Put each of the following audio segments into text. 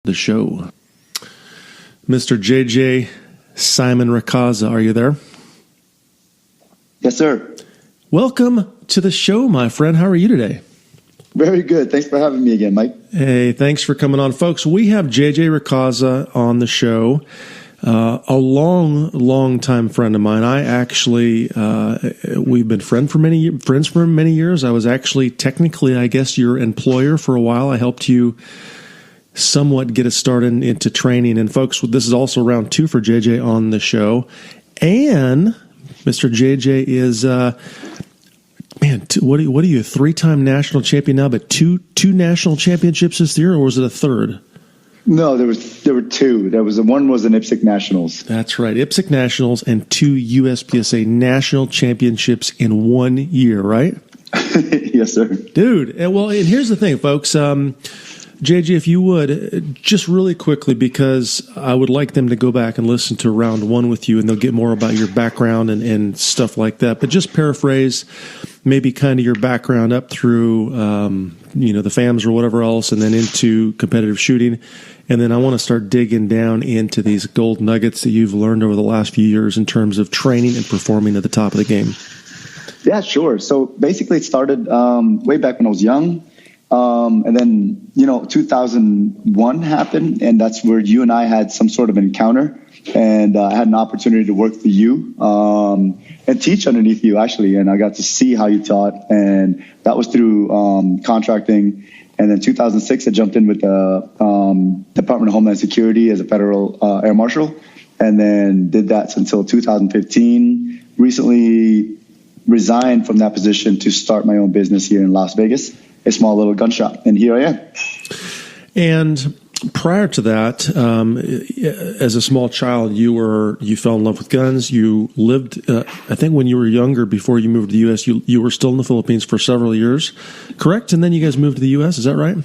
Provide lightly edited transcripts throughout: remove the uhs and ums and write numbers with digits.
the show. Mr. JJ Simon Racaza, are you there? Yes, sir. Welcome to the show, my friend. How are you today? Very good. Thanks for having me again, Mike. Hey, thanks for coming on. Folks, we have JJ Racaza on the show. A long time friend of mine. I actually, we've been friends for many years. I was actually technically, I guess, your employer for a while. I helped you somewhat get us started into training. And folks, this is also round 2 for JJ on the show. And Mr. JJ is, what are you, a 3-time national champion now, but two national championships this year, or was it a third? No, there were 2. One was an IPSC Nationals. That's right, IPSC Nationals and 2 USPSA national championships in 1 year, right? Yes, sir. Dude, and here's the thing, folks. JJ, if you would, just really quickly, because I would like them to go back and listen to round 1 with you, and they'll get more about your background and stuff like that. But just paraphrase maybe kind of your background up through, the FAMs or whatever else, and then into competitive shooting. And then I want to start digging down into these gold nuggets that you've learned over the last few years in terms of training and performing at the top of the game. Yeah, sure. So basically it started way back when I was young. And then, 2001 happened, and that's where you and I had some sort of encounter. And I had an opportunity to work for you and teach underneath you, actually. And I got to see how you taught. And that was through contracting. And then 2006, I jumped in with the Department of Homeland Security as a federal air marshal. And then did that until 2015. Recently resigned from that position to start my own business here in Las Vegas, a small little gun shop. And here I am. And prior to that, as a small child, you fell in love with guns. You lived, I think when you were younger, before you moved to the U.S., you were still in the Philippines for several years, correct? And then you guys moved to the U.S., is that right?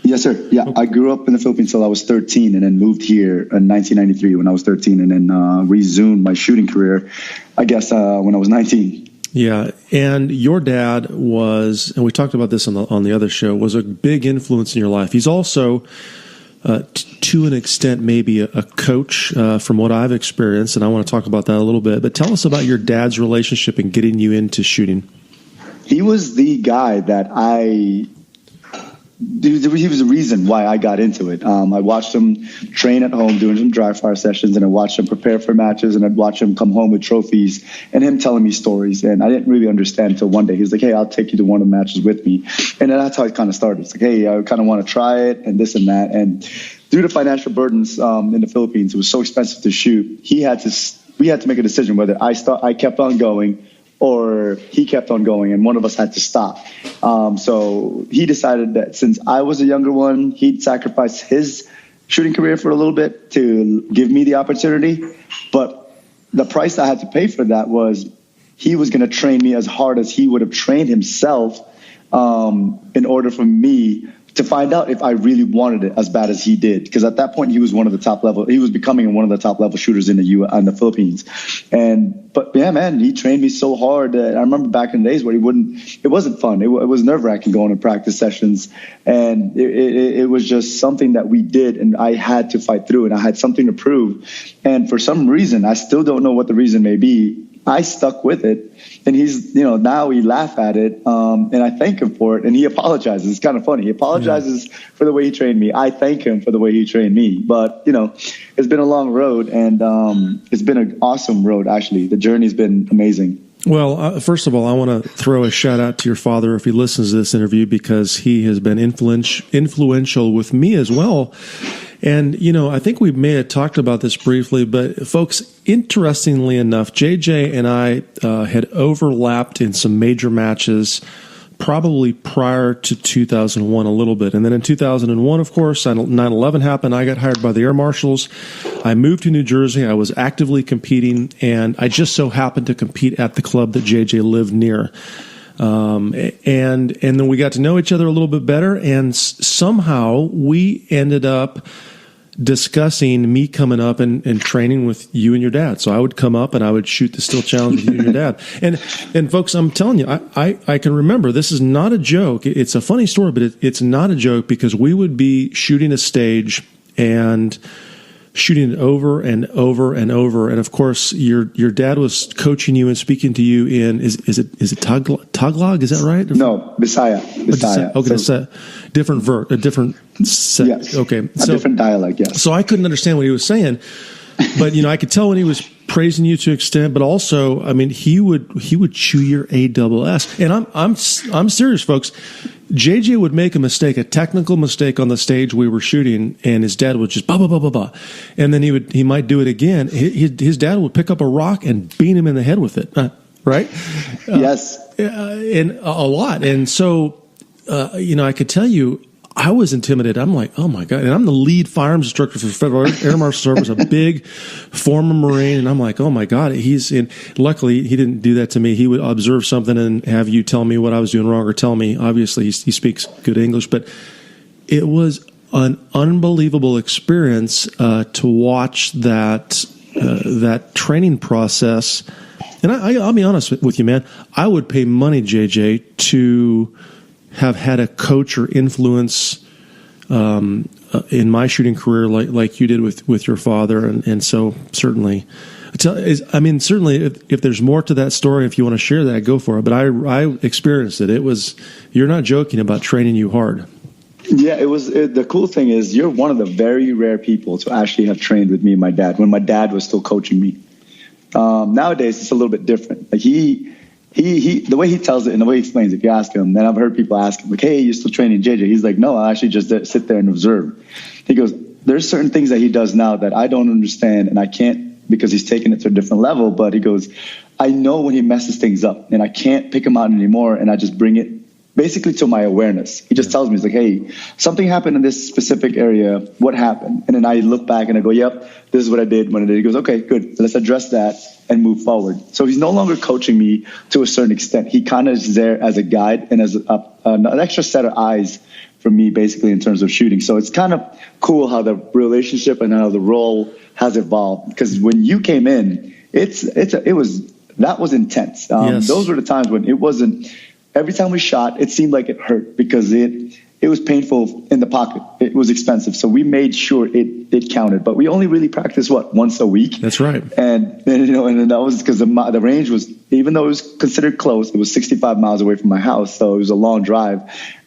Yes, sir. Yeah, okay. I grew up in the Philippines until I was 13, and then moved here in 1993 when I was 13, and then resumed my shooting career, I guess, when I was 19. Yeah, and your dad was, and we talked about this on the other show, was a big influence in your life. He's also, to an extent, maybe a coach from what I've experienced, and I want to talk about that a little bit. But tell us about your dad's relationship in getting you into shooting. He was the guy that he was the reason why I got into it. I watched him train at home doing some dry fire sessions, and I watched him prepare for matches, and I'd watch him come home with trophies and him telling me stories. And I didn't really understand until one day he was like, "Hey, I'll take you to one of the matches with me." And then that's how it kind of started. It's like, "Hey, I kind of want to try it," and this and that. And due to financial burdens in the Philippines, it was so expensive to shoot. We had to make a decision whether I kept on going or he kept on going, and one of us had to stop. So he decided that since I was a younger one, he'd sacrifice his shooting career for a little bit to give me the opportunity. But the price I had to pay for that was he was going to train me as hard as he would have trained himself in order for me to find out if I really wanted it as bad as he did. Because at that point, he was becoming one of the top level shooters in the Philippines. But yeah, man, he trained me so hard that I remember back in the days where it wasn't fun. It was nerve wracking going to practice sessions. And it was just something that we did, and I had to fight through, and I had something to prove. And for some reason, I still don't know what the reason may be, I stuck with it, and he's, now we laugh at it, and I thank him for it, and he apologizes. It's kind of funny. He apologizes for the way he trained me. I thank him for the way he trained me. But, it's been a long road, and it's been an awesome road, actually. The journey's been amazing. Well, first of all, I want to throw a shout out to your father if he listens to this interview, because he has been influential with me as well. And, I think we may have talked about this briefly, but folks, interestingly enough, JJ and I had overlapped in some major matches probably prior to 2001 a little bit. And then in 2001, of course, 9/11 happened. I got hired by the Air Marshals. I moved to New Jersey. I was actively competing, and I just so happened to compete at the club that JJ lived near. And then we got to know each other a little bit better, and somehow we ended up discussing me coming up and training with you and your dad. So I would come up and I would shoot the Steel Challenge with you and your dad. And folks, I'm telling you, I can remember, this is not a joke. It's a funny story, but it's not a joke, because we would be shooting a stage and shooting it over and over and over. And of course, your dad was coaching you and speaking to you in is it Tagalog? Is that right? No, Bisaya. Okay, that's a different a different set. Yes. Okay, a different dialect. Yes. So I couldn't understand what he was saying, but I could tell when he was praising you to an extent. But also, I mean, he would chew your ASS. And I'm serious, folks. JJ would make a mistake, a technical mistake on the stage we were shooting, and his dad would just blah blah blah blah blah, and then he might do it again. His dad would pick up a rock and beat him in the head with it, right? Yes, and a lot. And so, I could tell you, I was intimidated. I'm like, oh my God. And I'm the lead firearms instructor for the Federal Air Marshal Service, a big former Marine. And I'm like, oh my God. Luckily, he didn't do that to me. He would observe something and have you tell me what I was doing wrong or tell me. Obviously, he speaks good English, but it was an unbelievable experience to watch that training process. And I'll be honest with you, man. I would pay money, JJ, to have had a coach or influence in my shooting career like you did with your father, and so certainly, certainly if there's more to that story, if you want to share that, go for it. But I experienced it. You're not joking about training you hard. Yeah, the cool thing is you're one of the very rare people to actually have trained with me and my dad when my dad was still coaching me. Nowadays it's a little bit different. Like he the way he tells it and the way he explains it, if you ask him, and I've heard people ask him, like, hey, you're still training JJ? He's like, no, I actually just sit there and observe. He goes, there's certain things that he does now that I don't understand, and I can't because he's taken it to a different level. But he goes, I know when he messes things up, and I can't pick him out anymore, and I just bring it basically to my awareness. He just tells me, he's like, hey, something happened in this specific area. What happened? And then I look back and I go, yep, this is what I did when I did. He goes, okay, good. Let's address that and move forward. So he's no longer coaching me to a certain extent. He kind of is there as a guide and as an extra set of eyes for me, basically, in terms of shooting. So it's kind of cool how the relationship and how the role has evolved. Because when you came in, that was intense. Yes. Those were the times when it wasn't. Every time we shot, it seemed like it hurt because it was painful in the pocket. It was expensive. So we made sure it counted. But we only really practiced, once a week? That's right. And that was because the range was, even though it was considered close, it was 65 miles away from my house. So it was a long drive.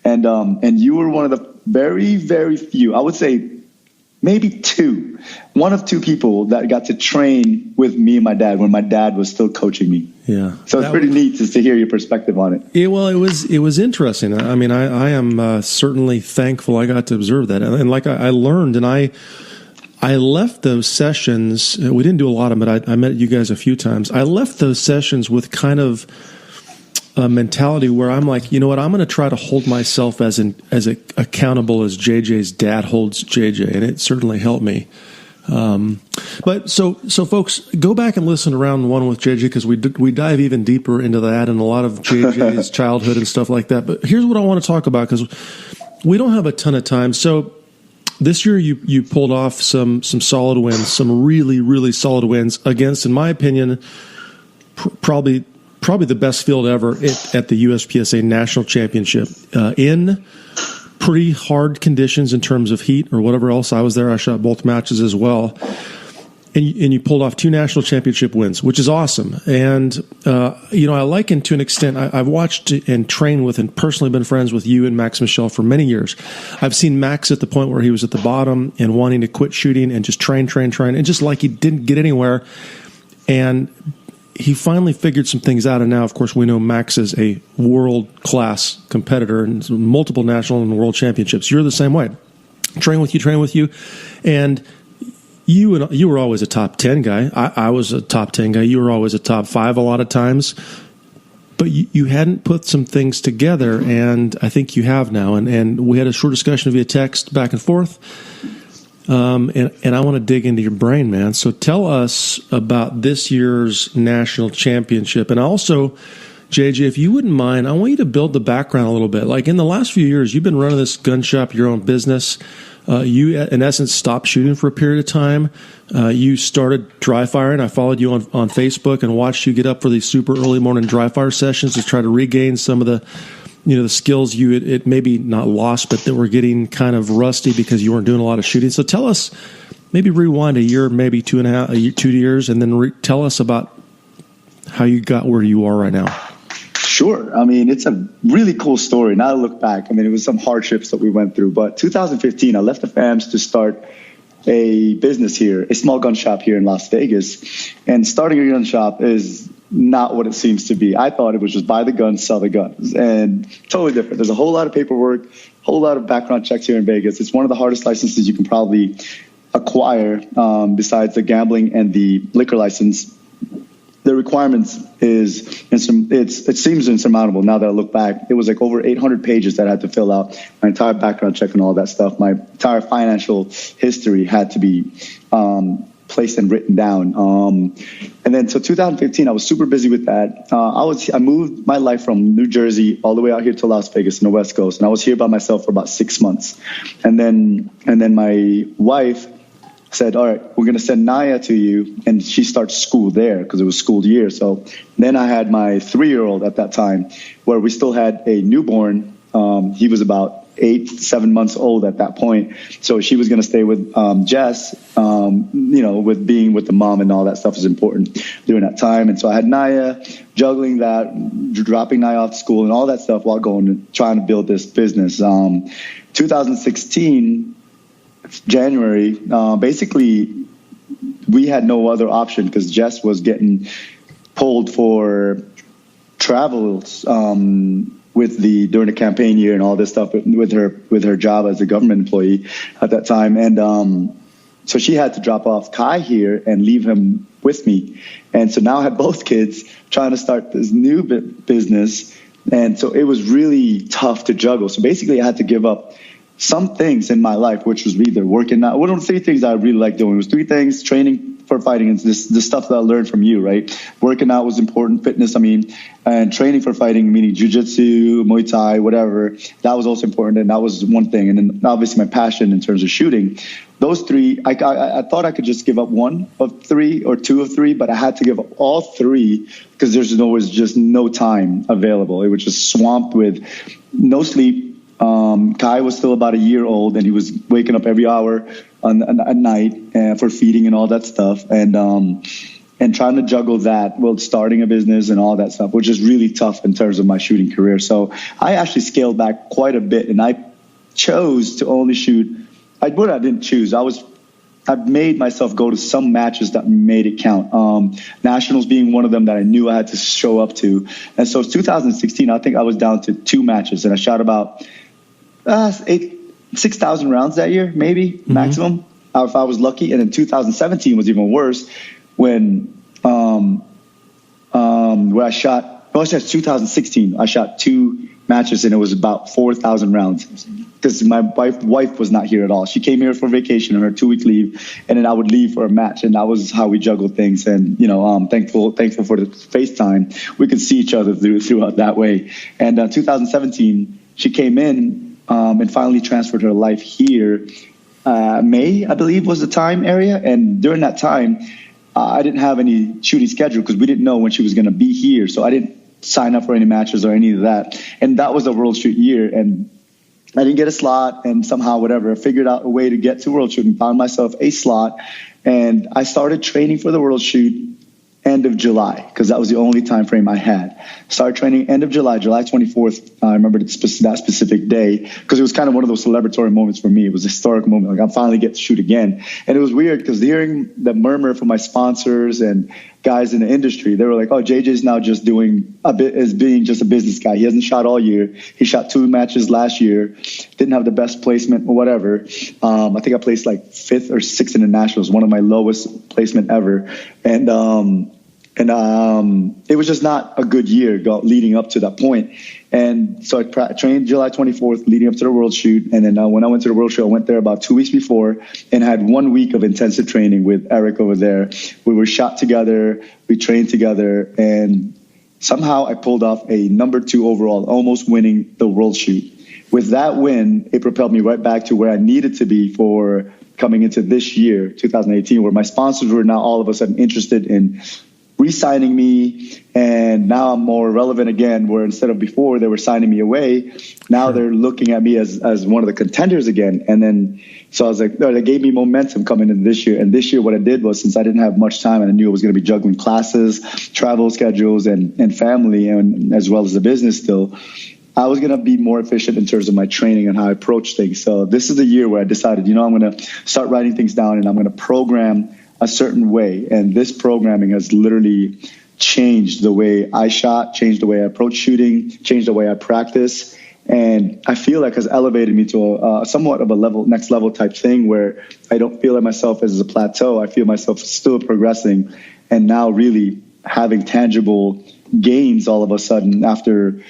And you were one of the very, very few, I would say maybe one of two people that got to train with me and my dad when my dad was still coaching me. Yeah. So it's pretty neat to hear your perspective on it. Yeah, well, it was interesting. I mean, I am certainly thankful I got to observe that. And like I learned, and I left those sessions, we didn't do a lot of it. I met you guys a few times. I left those sessions with kind of a mentality where I'm like, you know what, I'm going to try to hold myself as accountable as JJ's dad holds JJ, and it certainly helped me. But so folks, go back and listen to round one with JJ because we dive even deeper into that and a lot of JJ's childhood and stuff like that. But here's what I want to talk about because we don't have a ton of time. So this year you pulled off some solid wins, some really, really solid wins against, in my opinion, probably the best field ever at the USPSA National Championship in pretty hard conditions in terms of heat or whatever else. I was there. I shot both matches as well. And you pulled off 2 national championship wins, which is awesome. And, I liken to an extent, I've watched and trained with and personally been friends with you and Max Michel for many years. I've seen Max at the point where he was at the bottom and wanting to quit shooting and just train, and just like he didn't get anywhere. And he finally figured some things out, and now, of course, we know Max is a world-class competitor and multiple national and world championships. You're the same way. Train with you, and you were always a top 10 guy. I was a top 10 guy. You were always a top 5 a lot of times, but you hadn't put some things together, and I think you have now. And we had a short discussion via text back and forth. And I want to dig into your brain, man. So tell us about this year's national championship. And also, JJ, if you wouldn't mind, I want you to build the background a little bit. Like in the last few years, you've been running this gun shop, your own business. You, in essence, stopped shooting for a period of time. You started dry firing. I followed you on Facebook and watched you get up for these super early morning dry fire sessions to try to regain some of the skills it maybe not lost, but that were getting kind of rusty because you weren't doing a lot of shooting. So tell us, maybe rewind a year, maybe 2 years, and then tell us about how you got where you are right now. Sure. I mean, it's a really cool story. Now I look back, I mean, it was some hardships that we went through. But 2015, I left the fams to start a business here, a small gun shop here in Las Vegas. And starting a gun shop is not what it seems to be. I thought it was just buy the guns, sell the guns, and totally different. There's a whole lot of paperwork, a whole lot of background checks here in Vegas. It's one of the hardest licenses you can probably acquire besides the gambling and the liquor license. The requirements it seems insurmountable now that I look back. It was like over 800 pages that I had to fill out. My entire background check and all that stuff. My entire financial history had to be placed and written down. And then so 2015, I was super busy with that. I moved my life from New Jersey all the way out here to Las Vegas on the West Coast, and I was here by myself for about 6 months. And then my wife said, all right, we're going to send Naya to you. And she starts school there because it was school year. So then I had my 3-year-old at that time where we still had a newborn. He was about 7 months old at that point. So she was going to stay with Jess, with being with the mom and all that stuff is important during that time. And so I had Naya juggling that, dropping Naya off to school and all that stuff while trying to build this business. 2016, January, basically we had no other option because Jess was getting pulled for travels during the campaign year and all this stuff with her job as a government employee at that time. And so she had to drop off Kai here and leave him with me. And so now I had both kids trying to start this new business. And so it was really tough to juggle. So basically I had to give up some things in my life, which was either working out. One of the 3 things I really liked doing was 3 things: training for fighting, and the stuff that I learned from you, right? Working out was important, fitness, and training for fighting, meaning jiu-jitsu, Muay Thai, whatever. That was also important, and that was one thing. And then obviously my passion in terms of shooting. Those 3, I thought I could just give up 1 of 3 or 2 of 3, but I had to give up all 3 because was just no time available. It was just swamped with no sleep. Kai was still about a year old, and he was waking up every hour at night for feeding and all that stuff, and trying to juggle that while starting a business and all that stuff, which is really tough in terms of my shooting career. So I actually scaled back quite a bit, and I chose to only shoot. I didn't choose. I've made myself go to some matches that made it count. Nationals being one of them that I knew I had to show up to. And so 2016, I think I was down to 2 matches, and I shot about 6,000 rounds that year, maybe maximum, if I was lucky. And then 2017 was even worse when where I shot. No, I shot 2016. I shot 2 matches, and it was about 4,000 rounds because my wife was not here at all. She came here for vacation on her 2-week leave, and then I would leave for a match, and that was how we juggled things. And thankful for the FaceTime. We could see each other throughout that way. And 2017, she came in and finally transferred her life here. May, I believe, was the time area, and during that time, I didn't have any shooting schedule because we didn't know when she was going to be here, so I didn't sign up for any matches or any of that. And that was a World Shoot year, and I didn't get a slot, and somehow, whatever, I figured out a way to get to World Shoot and found myself a slot, and I started training for the World Shoot end of July because that was the only time frame I had. Started training end of July 24th. I remember that specific day because it was kind of one of those celebratory moments for me. It was a historic moment. Like I finally get to shoot again. And it was weird because hearing the murmur from my sponsors and guys in the industry, they were like, oh, JJ's now just being just a business guy. He hasn't shot all year. He shot 2 matches last year. Didn't have the best placement or whatever. I think I placed like 5th or 6th in the Nationals, one of my lowest placement ever. And it was just not a good year leading up to that point. And so I trained July 24th leading up to the World Shoot. And then when I went to the World Shoot, I went there about 2 weeks before and had 1 week of intensive training with Eric over there. We were shot together. We trained together. And somehow I pulled off a number 2 overall, almost winning the World Shoot. With that win, it propelled me right back to where I needed to be for coming into this year, 2018, where my sponsors were now all of a sudden interested in re-signing me, and now I'm more relevant again, where instead of before they were signing me away, now they're looking at me as one of the contenders again. And then, so I was like, no, they gave me momentum coming in this year. And this year what I did was, since I didn't have much time and I knew I was going to be juggling classes, travel schedules, and family, and as well as the business still, I was going to be more efficient in terms of my training and how I approach things. So this is the year where I decided, I'm going to start writing things down and I'm going to program a certain way. And this programming has literally changed the way I shot, changed the way I approach shooting, changed the way I practice. And I feel like has elevated me to somewhat of a next level type thing, where I don't feel like myself as a plateau. I feel myself still progressing, and now really having tangible gains all of a sudden after,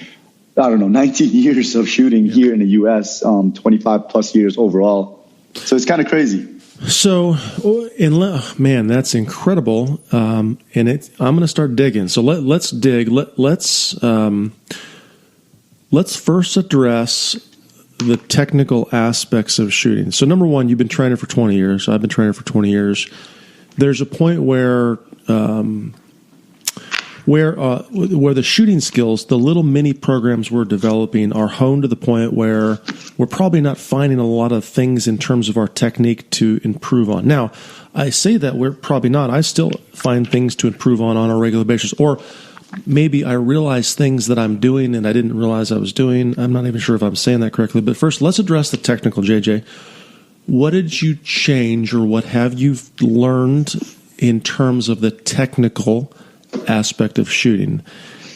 19 years of shooting here in the U.S., 25 plus years overall. So it's kind of crazy. So, man, that's incredible. And I'm going to start digging. So let's dig. Let's first address the technical aspects of shooting. So number one, you've been training for 20 years. I've been training for 20 years. There's a point where the shooting skills, the little mini programs we're developing, are honed to the point where we're probably not finding a lot of things in terms of our technique to improve on. Now, I say that we're probably not. I still find things to improve on a regular basis. Or maybe I realize things that I'm doing and I didn't realize I was doing. I'm not even sure if I'm saying that correctly. But first, let's address the technical, JJ. What did you change, or what have you learned in terms of the technical aspect of shooting?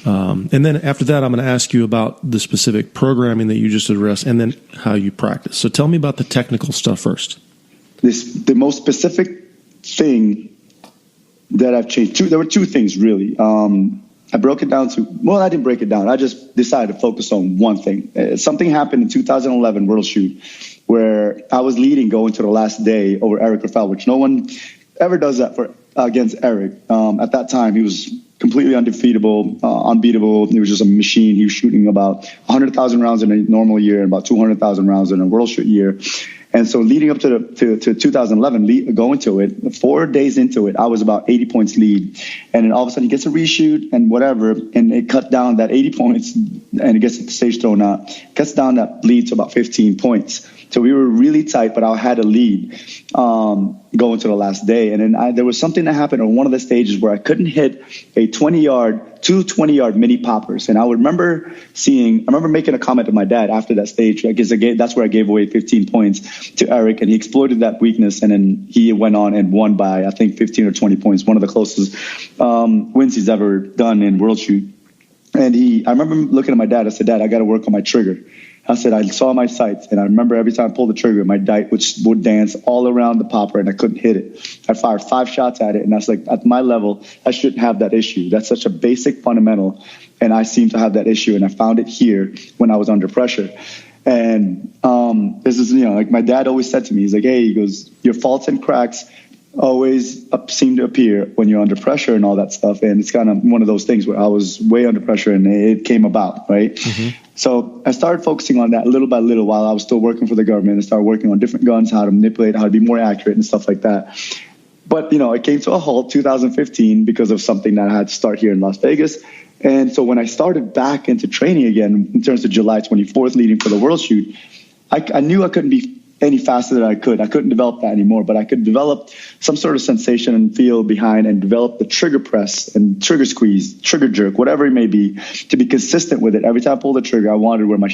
And then after that, I'm going to ask you about the specific programming that you just addressed, and then how you practice. So tell me about the technical stuff first. The most specific thing that I've changed, there were two things really. I broke it down to, I didn't break it down. I just decided to focus on one thing. Something happened in 2011 World Shoot where I was leading going to the last day over Eric Rafael, which no one ever does that against Eric. At that time, he was completely undefeatable, unbeatable. He was just a machine. He was shooting about 100,000 rounds in a normal year and about 200,000 rounds in a World Shoot year. And so leading up to 2011, going to it, 4 days into it, I was about 80 points lead. And then all of a sudden he gets a reshoot and whatever, and it cut down that 80 points, and it gets the stage thrown out, cuts down that lead to about 15 points. So we were really tight, but I had a lead going to the last day. And then there was something that happened on one of the stages where I couldn't hit two 20-yard mini poppers. And I remember making a comment to my dad after that stage. That's where I gave away 15 points to Eric, and he exploited that weakness. And then he went on and won by, I think, 15 or 20 points, one of the closest wins he's ever done in World Shoot. And I remember looking at my dad. I said, Dad, I got to work on my trigger. I said, I saw my sights, and I remember every time I pulled the trigger, my dike would dance all around the popper, and I couldn't hit it. I fired 5 shots at it, and I was like, at my level, I shouldn't have that issue. That's such a basic fundamental, and I seem to have that issue, and I found it here when I was under pressure. And this is, like my dad always said to me, he's like, hey, he goes, your faults and cracks always seem to appear when you're under pressure and all that stuff. And it's kind of one of those things where I was way under pressure and it came about, right? Mm-hmm. So I started focusing on that little by little while I was still working for the government. I started working on different guns, how to manipulate, how to be more accurate and stuff like that. But, it came to a halt 2015 because of something that I had to start here in Las Vegas. And so when I started back into training again, in terms of July 24th, leading for the World Shoot, I knew I couldn't be any faster than I could. I couldn't develop that anymore, but I could develop some sort of sensation and feel behind and develop the trigger press and trigger squeeze, trigger jerk, whatever it may be, to be consistent with it. Every time I pulled the trigger, I wanted where my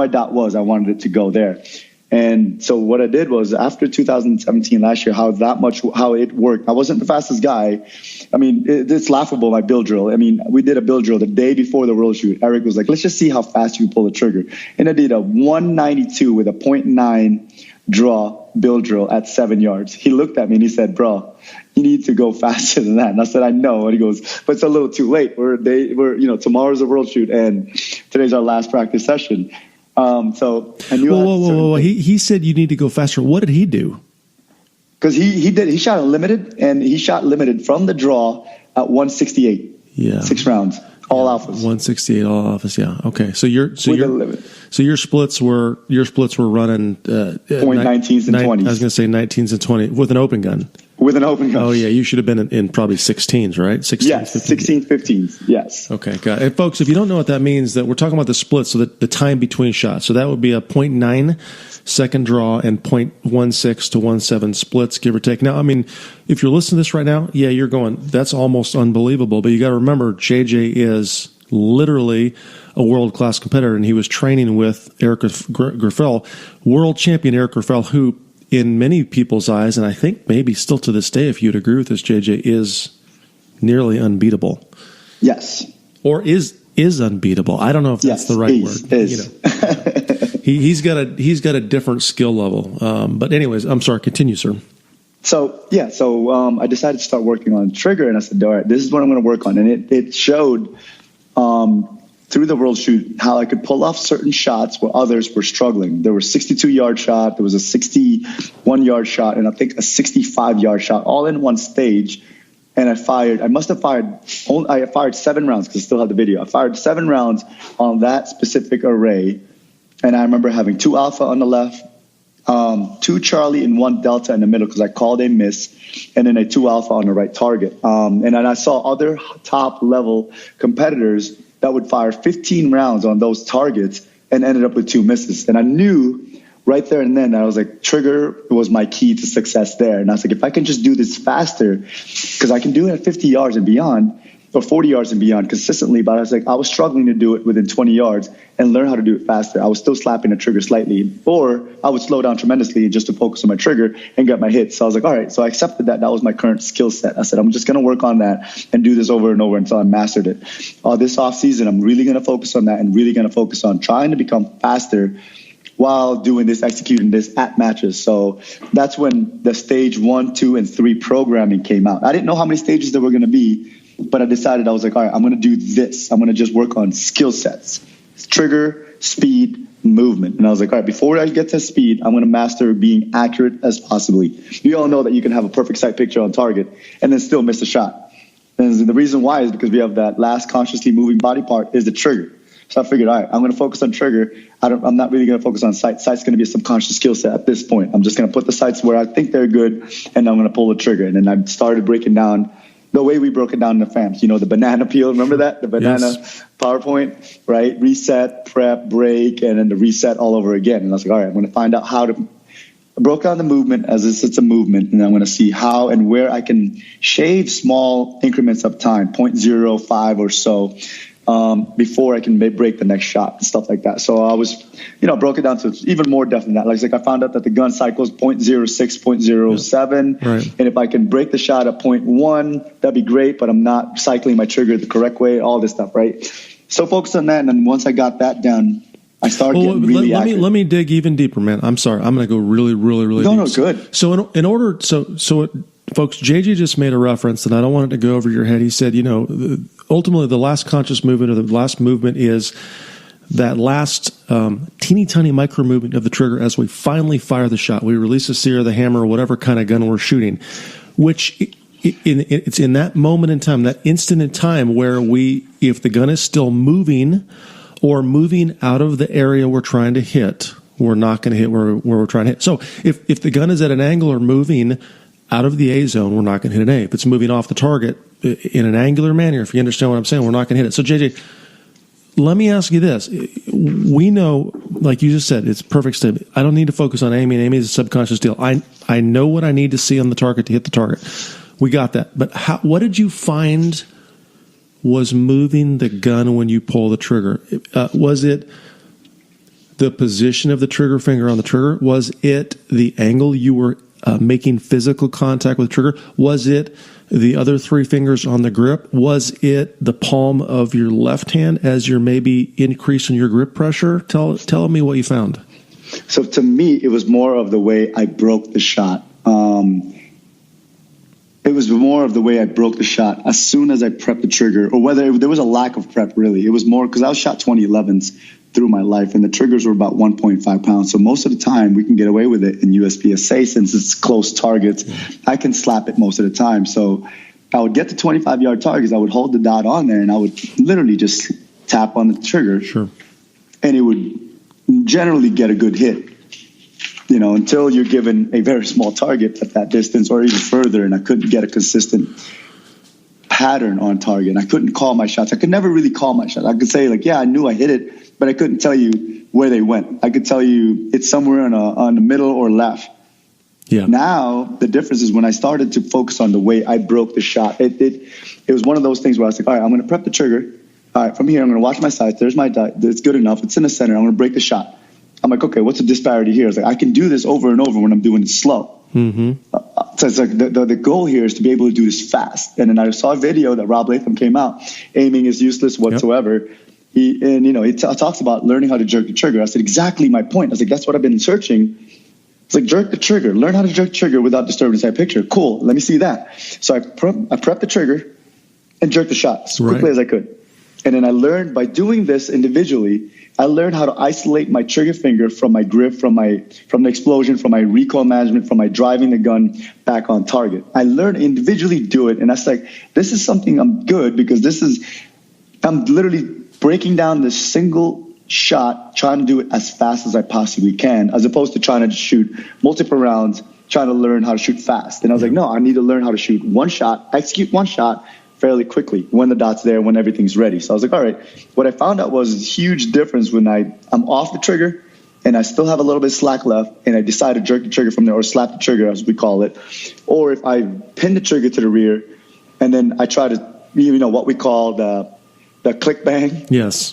dot was, I wanted it to go there. And so what I did was after 2017 last year, how it worked. I wasn't the fastest guy. I mean, it's laughable, my build drill. I mean, we did a build drill the day before the World Shoot. Eric was like, let's just see how fast you pull the trigger. And I did a 192 with a 0.9 draw build drill at 7 yards. He looked at me and he said, bro, you need to go faster than that. And I said, I know. And he goes, but it's a little too late. Tomorrow's the World Shoot and today's our last practice session. So I knew. Whoa. He said you need to go faster. What did he do? Because he shot limited from the draw at 168. Yeah, 6 rounds, all alphas. 168, all alphas. Yeah. Okay. So your splits were running 19s and 20s. I was going to say 19s and 20 with an open gun. with an open gun. Oh, yeah. You should have been in probably 16s, right? 16s, yes, 16s, 15s. Yes. Okay, got it. And folks, if you don't know what that means, that we're talking about the split, so that the time between shots. So that would be a 0.9 second draw and 0.16 to 17 splits, give or take. Now, I mean, if you're listening to this right now, yeah, you're going, that's almost unbelievable. But you got to remember, JJ is literally a world-class competitor, and he was training with Eric Griffel, world champion Eric Griffel, who, in many people's eyes, and I think maybe still to this day, if you'd agree with this, JJ, is nearly unbeatable. Yes. Or is unbeatable. I don't know if that's the right word. He's got a different skill level. But anyways, I'm sorry. Continue, sir. So I decided to start working on trigger, and I said, all right, this is what I'm going to work on. And it showed through the world shoot how I could pull off certain shots where others were struggling. There was a 62-yard shot, there was a 61-yard shot, and I think a 65-yard shot, all in one stage. And I fired 7 rounds because I still have the video. I fired 7 rounds on that specific array. And I remember having 2 alpha on the left, 2 Charlie and 1 Delta in the middle because I called a miss, and then a 2 alpha on the right target. And then I saw other top level competitors that would fire 15 rounds on those targets and ended up with 2 misses. And I knew right there and then, I was like, trigger was my key to success there. And I was like, if I can just do this faster, because I can do it at 50 yards and beyond, or 40 yards and beyond consistently, but I was struggling to do it within 20 yards and learn how to do it faster. I was still slapping the trigger slightly, or I would slow down tremendously just to focus on my trigger and get my hits. So I was like, all right. So I accepted that. That was my current skill set. I said, I'm just going to work on that and do this over and over until I mastered it. This off season, I'm really going to focus on that and really going to focus on trying to become faster while doing this, executing this at matches. So that's when the stage 1, 2, and 3 programming came out. I didn't know how many stages there were going to be, but I decided, I was like, all right, I'm going to do this. I'm going to just work on skill sets, trigger, speed, movement. And I was like, all right, before I get to speed, I'm going to master being accurate as possibly. You all know that you can have a perfect sight picture on target and then still miss a shot. And the reason why is because we have that last consciously moving body part is the trigger. So I figured, all right, I'm going to focus on trigger. I'm not really going to focus on sight. Sight's going to be a subconscious skill set at this point. I'm just going to put the sights where I think they're good, and I'm going to pull the trigger. And then I started breaking down the way we broke it down in the FAMs. You know, the banana peel, remember that? The banana PowerPoint, right? Reset, prep, break, and then the reset all over again. And I was like, all right, I'm going to find out how to... I broke down the movement as if it's a movement, and I'm going to see how and where I can shave small increments of time, 0.05 or so, before I can break the next shot and stuff like that. So I was, broke it down to even more depth than that. Like I found out that the gun cycles 0.06, 0.07. Right. And if I can break the shot at 0.1, that'd be great, but I'm not cycling my trigger the correct way, all this stuff, right? So focus on that. And then once I got that done, I started getting really accurate. Let me dig even deeper, man. I'm sorry. I'm going to go really, really, really deep. No, good. So in order, folks, JJ just made a reference, and I don't want it to go over your head. He said, ultimately the last conscious movement, or the last movement, is that last teeny tiny micro movement of the trigger as we finally fire the shot. We release the sear, the hammer, or whatever kind of gun we're shooting, which it's in that moment in time, that instant in time where if the gun is still moving or moving out of the area we're trying to hit, we're not going to hit where we're trying to hit. So if the gun is at an angle or moving out of the A zone, we're not going to hit an A. If it's moving off the target in an angular manner, if you understand what I'm saying, we're not going to hit it. So, JJ, let me ask you this. We know, like you just said, it's a perfect statement. I don't need to focus on aiming. Aiming is a subconscious deal. I know what I need to see on the target to hit the target. We got that. But what did you find was moving the gun when you pull the trigger? Was it the position of the trigger finger on the trigger? Was it the angle you were making physical contact with the trigger? Was it the other 3 fingers on the grip? Was it the palm of your left hand as you're maybe increasing your grip pressure? Tell me what you found. So to me, it was more of the way I broke the shot. It was more of the way I broke the shot as soon as I prepped the trigger, or whether there was a lack of prep, really. It was more because I was shot 2011s through my life, and the triggers were about 1.5 pounds. So most of the time, we can get away with it in USPSA since it's close targets. I can slap it most of the time. So I would get to 25-yard targets. I would hold the dot on there, and I would literally just tap on the trigger. Sure. And it would generally get a good hit. until you're given a very small target at that distance or even further, and I couldn't get a consistent pattern on target. I couldn't call my shots. I could never really call my shot. I could say, like, yeah, I knew I hit it, but I couldn't tell you where they went. I could tell you it's somewhere on the middle or left. Yeah. Now, the difference is when I started to focus on the way I broke the shot, it was one of those things where I was like, all right, I'm going to prep the trigger. All right, from here, I'm going to watch my sights. There's my dot. It's good enough. It's in the center. I'm going to break the shot. I'm like, okay, what's the disparity here? It's like, I can do this over and over when I'm doing it slow. Mm-hmm. So it's like the goal here is to be able to do this fast. And then I saw a video that Rob Latham came out, aiming is useless whatsoever. Yep. He talks about learning how to jerk the trigger. I said, exactly my point. I was like, that's what I've been searching. It's like, jerk the trigger. Learn how to jerk the trigger without disturbing the side picture. Cool. Let me see that. So I prepped the trigger and jerked the shot as quickly as I could. And then I learned by doing this individually, I learned how to isolate my trigger finger from my grip, from the explosion, from my recoil management, from my driving the gun back on target. I learned to individually do it. And that's like, this is something I'm good because I'm literally breaking down this single shot, trying to do it as fast as I possibly can, as opposed to trying to shoot multiple rounds, trying to learn how to shoot fast. And I was like, no, I need to learn how to shoot one shot, execute one shot fairly quickly when the dot's there, when everything's ready. So I was like, all right, what I found out was a huge difference when I'm off the trigger and I still have a little bit of slack left and I decide to jerk the trigger from there or slap the trigger as we call it. Or if I pin the trigger to the rear and then I try to, what we call the click bang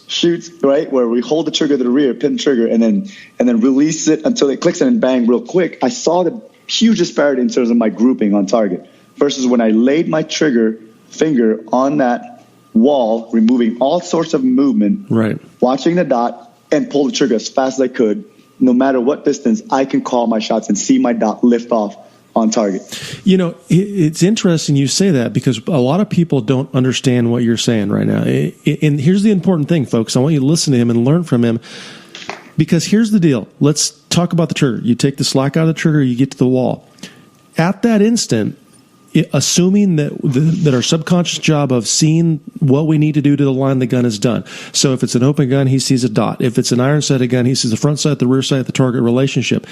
shoots, right? Where we hold the trigger to the rear, pin the trigger, and then release it until it clicks and bang real quick. I saw the huge disparity in terms of my grouping on target versus when I laid my trigger finger on that wall, removing all sorts of movement, right? Watching the dot and pull the trigger as fast as I could, no matter what distance, I can call my shots and see my dot lift off on target. It's interesting you say that because a lot of people don't understand what you're saying right now. And here's the important thing, folks. I want you to listen to him and learn from him because here's the deal. Let's talk about the trigger. You take the slack out of the trigger, you get to the wall. At that instant, assuming that our subconscious job of seeing what we need to do to align the gun is done. So if it's an open gun, he sees a dot. If it's an iron-sighted gun, he sees the front sight, the rear sight, the target relationship.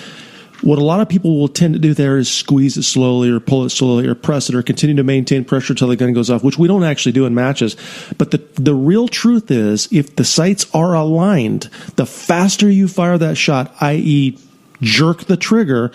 What a lot of people will tend to do there is squeeze it slowly or pull it slowly or press it or continue to maintain pressure until the gun goes off, which we don't actually do in matches. But the real truth is if the sights are aligned, the faster you fire that shot, i.e., jerk the trigger,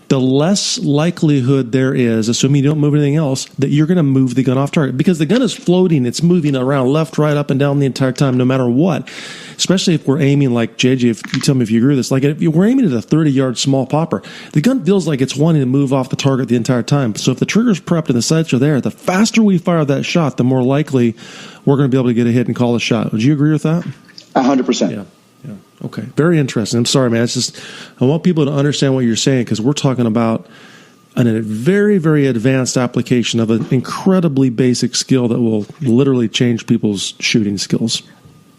the less likelihood there is, assuming you don't move anything else, that you're going to move the gun off target. Because the gun is floating, it's moving around left, right, up, and down the entire time, no matter what. Especially if we're aiming like, JJ, if you tell me if you agree with this, like if we're aiming at a 30-yard small popper, the gun feels like it's wanting to move off the target the entire time. So if the trigger's prepped and the sights are there, the faster we fire that shot, the more likely we're going to be able to get a hit and call a shot. Would you agree with that? 100%. Yeah. Yeah. Okay. Very interesting. I'm sorry, man. It's just, I want people to understand what you're saying because we're talking about a very, very advanced application of an incredibly basic skill that will literally change people's shooting skills.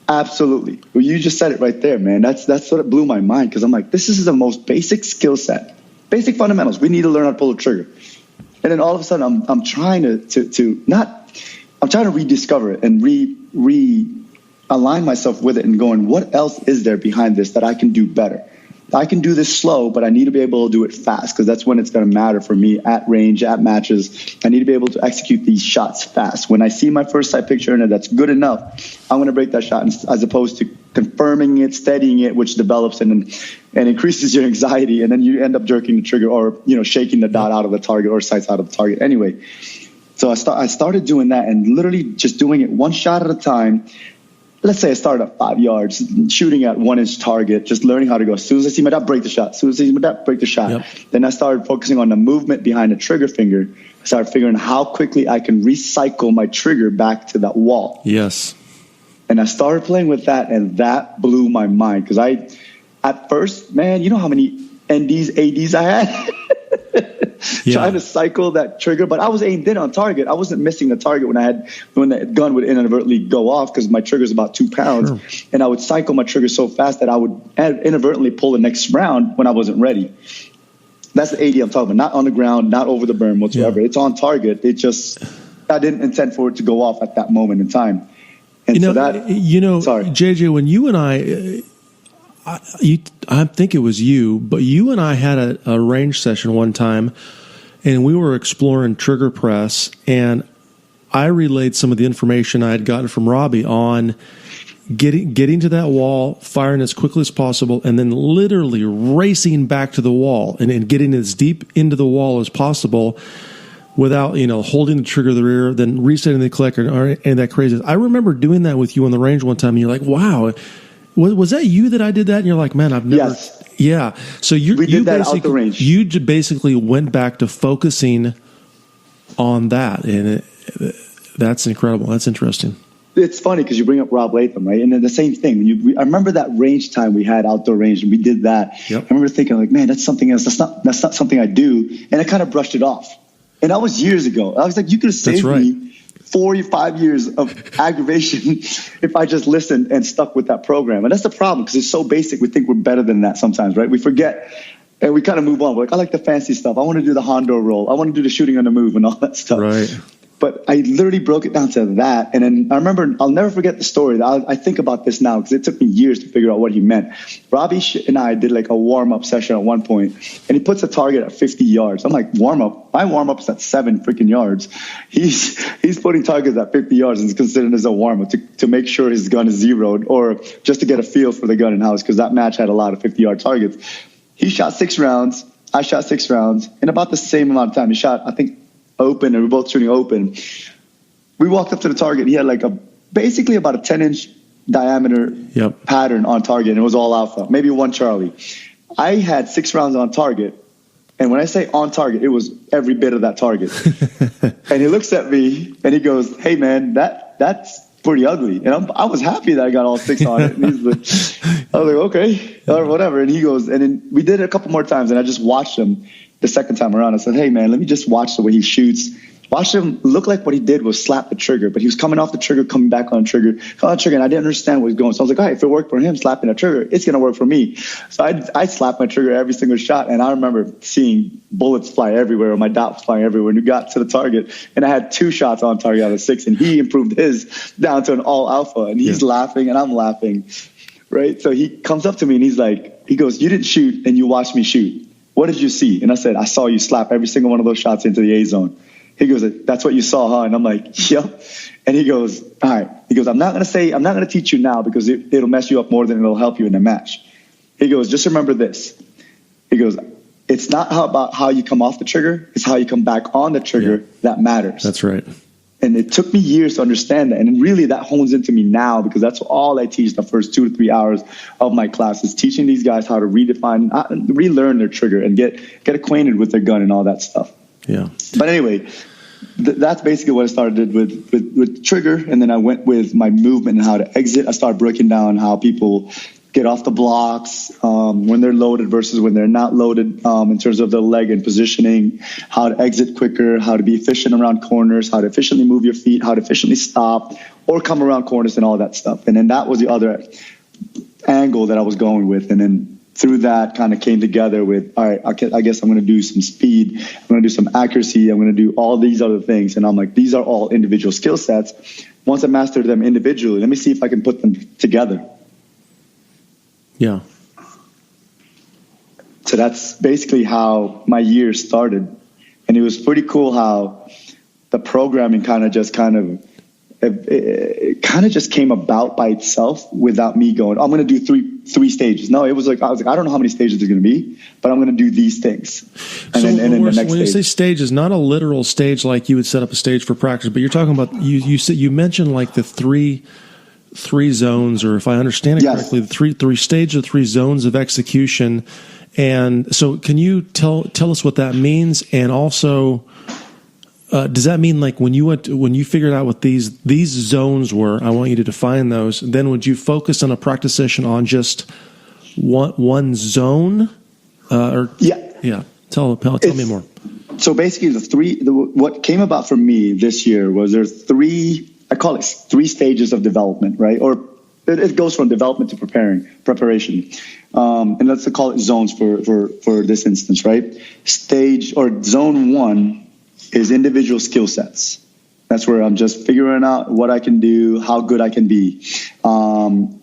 Absolutely. Well, you just said it right there, man. That's what blew my mind because I'm like, this is the most basic skill set, basic fundamentals. We need to learn how to pull the trigger. And then all of a sudden I'm trying I'm trying to rediscover it and align myself with it and going, what else is there behind this that I can do better? I can do this slow, but I need to be able to do it fast because that's when it's going to matter for me at range, at matches. I need to be able to execute these shots fast. When I see my first sight picture and that's good enough, I'm going to break that shot as opposed to confirming it, steadying it, which develops and increases your anxiety. And then you end up jerking the trigger or, shaking the dot out of the target or sights out of the target anyway. So I started doing that and literally just doing it one shot at a time. Let's say I started at 5 yards, shooting at 1-inch target, just learning how to go. As soon as I see my dot, break the shot. As soon as I see my dot, break the shot. Yep. Then I started focusing on the movement behind the trigger finger. I started figuring how quickly I can recycle my trigger back to that wall. Yes. And I started playing with that, and that blew my mind. Because at first, man, you know how many NDs, ADs I had? Trying to cycle that trigger, but I was aimed in on target. I wasn't missing the target when the gun would inadvertently go off because my trigger's about 2 pounds, and I would cycle my trigger so fast that I would inadvertently pull the next round when I wasn't ready. That's the AD I'm talking about, not on the ground, not over the berm whatsoever. Yeah. It's on target. It just I didn't intend for it to go off at that moment in time. And sorry, JJ, when you and I think it was you, but you and I had a range session one time, and we were exploring trigger press, and I relayed some of the information I had gotten from Robbie on getting to that wall, firing as quickly as possible, and then literally racing back to the wall and getting as deep into the wall as possible without, holding the trigger of the rear, then resetting the click or any of that crazy. I remember doing that with you on the range one time, and you're like, wow, was that you that I did that? And you're like, man, I've never. Yes. Yeah. So we did that out the range. You basically went back to focusing on that, and that's incredible. That's interesting. It's funny because you bring up Rob Latham, right? And then the same thing. I remember that range time we had, outdoor range, and we did that. Yep. I remember thinking, like, man, that's something else. That's not something I do. And I kind of brushed it off. And that was years ago. I was like, you could have saved me 4 or 5 years of aggravation if I just listened and stuck with that program. And that's the problem, because it's so basic. We think we're better than that sometimes, right? We forget and we kind of move on. We're like, I like the fancy stuff. I want to do the Hondo roll. I want to do the shooting on the move and all that stuff. Right. But I literally broke it down to that. And then I remember, I'll never forget the story. I think about this now because it took me years to figure out what he meant. Robbie and I did like a warm-up session at one point, and he puts a target at 50 yards. I'm like, warm-up? My warm-up is at 7 freaking yards. He's putting targets at 50 yards and it's considered as a warm-up to make sure his gun is zeroed, or just to get a feel for the gun in house, because that match had a lot of 50-yard targets. He shot 6 rounds. I shot 6 rounds in about the same amount of time. He shot, I think, open, and we're both shooting open. We walked up to the target. He had like basically about a 10-inch diameter pattern on target, and it was all alpha, maybe 1 Charlie. I had 6 rounds on target, and when I say on target, it was every bit of that target. And he looks at me and he goes, "Hey man, that's pretty ugly." And I was happy that I got all 6 on it. And he's like, I was like, okay, or whatever. And he goes, and then we did it a couple more times, and I just watched him. The second time around, I said, "Hey man, let me just watch the way he shoots." Watch him look like what he did was slap the trigger, but he was coming off the trigger, coming back on the trigger, and I didn't understand where he was going. So I was like, all right, if it worked for him slapping the trigger, it's going to work for me. So I slapped my trigger every single shot, and I remember seeing bullets fly everywhere, or my dots flying everywhere. And we got to the target, and I had 2 shots on target out of 6, and he improved his down to an all alpha, and he's laughing, and I'm laughing, right? So he comes up to me, and he goes, "You didn't shoot, and you watched me shoot. What did you see?" And I said, "I saw you slap every single one of those shots into the A zone." He goes, "That's what you saw, huh?" And I'm like, "Yep." And he goes, "All right." He goes, I'm not going to teach you now because it'll mess you up more than it'll help you in a match. He goes, "Just remember this." He goes, "It's not about how you come off the trigger. It's how you come back on the trigger that matters." That's right. And it took me years to understand that. And really that hones into me now, because that's all I teach the first 2 to 3 hours of my class, is teaching these guys how to redefine, relearn their trigger and get acquainted with their gun and all that stuff. Yeah. But anyway, that's basically what I started with trigger. And then I went with my movement and how to exit. I started breaking down how people get off the blocks when they're loaded versus when they're not loaded, in terms of the leg and positioning, how to exit quicker, how to be efficient around corners, how to efficiently move your feet, how to efficiently stop or come around corners and all that stuff. And then that was the other angle that I was going with. And then through that kind of came together with, all right, I guess I'm going to do some speed. I'm going to do some accuracy. I'm going to do all these other things. And I'm like, these are all individual skill sets. Once I master them individually, let me see if I can put them together. Yeah. So that's basically how my year started. And it was pretty cool how the programming kind of just came about by itself without me going, I'm going to do three stages. No, I was like, I don't know how many stages there's going to be, but I'm going to do these things. And then the next when you say stage, not a literal stage like you would set up a stage for practice, but you're talking about, you mentioned like the three zones, or if I understand it correctly, the three stages, 3 zones of execution. And so can you tell us what that means? And also, does that mean like when you figured out what these zones were, I want you to define those, then would you focus on a practice session on just one zone? Tell me more. So basically what came about for me this year was there's 3, I call it 3 stages of development, right? Or it goes from development to preparation. And let's call it zones for this instance, right? Stage or zone 1 is individual skill sets. That's where I'm just figuring out what I can do, how good I can be.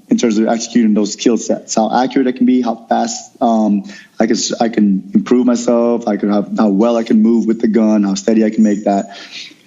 in terms of executing those skill sets, how accurate I can be, how fast I can improve myself, how well I can move with the gun, how steady I can make that.